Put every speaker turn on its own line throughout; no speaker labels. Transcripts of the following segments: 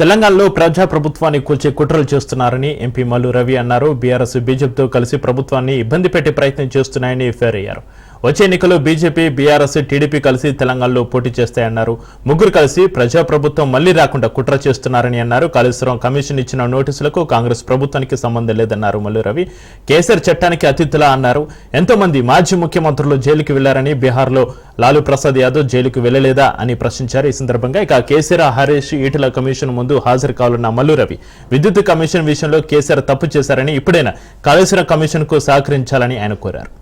తెలంగాణలో ప్రజాప్రభుత్వాన్ని కూల్చే కుట్రలు చేస్తున్నారని ఎంపీ మల్లు రవి అన్నారు. బీఆర్ఎస్ బీజేపీతో కలిసి ప్రభుత్వాన్ని ఇబ్బంది పెట్టే ప్రయత్నం చేస్తున్నాయని ఫైర్ అయ్యారు. వచ్చే ఎన్నికల్లో బీజేపీ, బీఆర్ఎస్, టీడీపీ కలిసి తెలంగాణలో పోటీ చేస్తాయన్నారు. ముగ్గురు కలిసి ప్రజాప్రభుత్వం మళ్లీ రాకుండా కుట్ర చేస్తున్నారని అన్నారు. కాళేశ్వరం కమిషన్ ఇచ్చిన నోటీసులకు కాంగ్రెస్ ప్రభుత్వానికి సంబంధం లేదన్నారు మల్లు రవి. కేసీఆర్ చట్టానికి అతిథులా అన్నారు. ఎంతో మంది మాజీ ముఖ్యమంత్రులు జైలుకి వెళ్లారని, బీహార్లో లాలూ ప్రసాద్ యాదవ్ జైలుకు వెళ్లలేదా అని ప్రశ్నించారు. ఈ సందర్భంగా ఇక కేసీఆర్, హరీష్, ఈటల కమిషన్ ముందు హాజరు కావాలన్న మల్లు రవి విద్యుత్ కమిషన్ విషయంలో కేసీఆర్ తప్పు చేశారని, ఇప్పుడైనా కాళేశ్వరం కమిషన్ కు సహకరించాలని ఆయన కోరారు.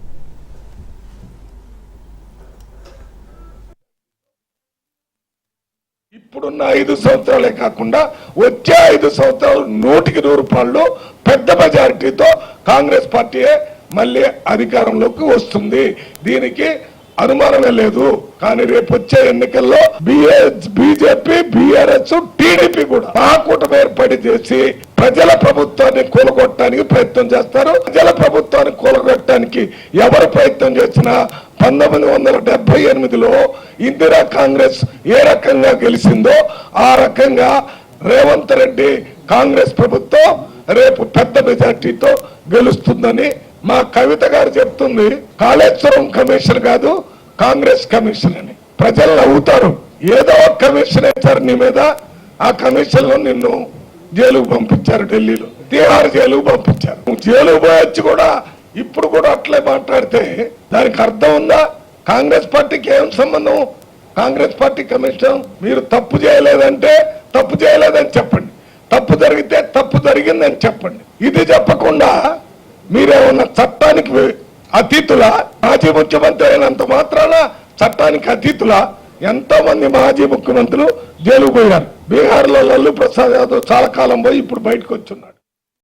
ఇప్పుడున్న 5 సంవత్సరాలే కాకుండా వచ్చే 5 సంవత్సరాలు 100% పెద్ద మెజారిటీతో కాంగ్రెస్ పార్టీయే మళ్ళీ అధికారంలోకి వస్తుంది. దీనికి అనుమానమే లేదు. కానీ రేపు వచ్చే ఎన్నికల్లో బీజేపీ, బీఆర్ఎస్, టీడీపీ కూడా మహాకూటమి ఏర్పాటు చేసి ప్రజల ప్రభుత్వాన్ని కూలగొట్టడానికి ప్రయత్నం చేస్తారు. ప్రజల ప్రభుత్వాన్ని కూలగొట్టడానికి ఎవరు ప్రయత్నం చేసినా 1978లో ఇందిరా కాంగ్రెస్ ఏ రకంగా గెలిచిందో ఆ రకంగా రేవంత్ రెడ్డి కాంగ్రెస్ ప్రభుత్వం రేపు పెద్ద మెజార్టీతో గెలుస్తుందని మా కవిత గారు చెప్తుంది. కాళేశ్వరం కమిషన్ కాదు, కాంగ్రెస్ కమిషన్ అని ప్రజలు నవ్వుతారు. ఏదో కమిషన్ వేశారు నీ మీద, ఆ కమిషన్ లో నిన్ను జైలుకు పంపించారు. ఢిల్లీలో తిహార్ జైలుకు పంపించారు. నువ్వు జైలుకు పోయొచ్చి కూడా ఇప్పుడు కూడా అట్లే మాట్లాడితే దానికి అర్థం ఉందా? కాంగ్రెస్ పార్టీకి ఏం సంబంధం? కాంగ్రెస్ పార్టీ కమిషన్ మీరు తప్పు చేయలేదంటే తప్పు చేయలేదని చెప్పండి, తప్పు జరిగితే తప్పు జరిగిందని చెప్పండి. ఇది చెప్పకుండా మీరేమన్నా చట్టానికి అతీతులా? మాజీ ముఖ్యమంత్రి అయినంత మాత్రాన చట్టానికి అతీతులా? ఎంతో మంది మాజీ ముఖ్యమంత్రులు జైలుకు పోయారు. బీహార్లో లాలూ ప్రసాద్ యాదవ్ చాలా కాలం పోయి ఇప్పుడు బయటకు వచ్చున్నారు.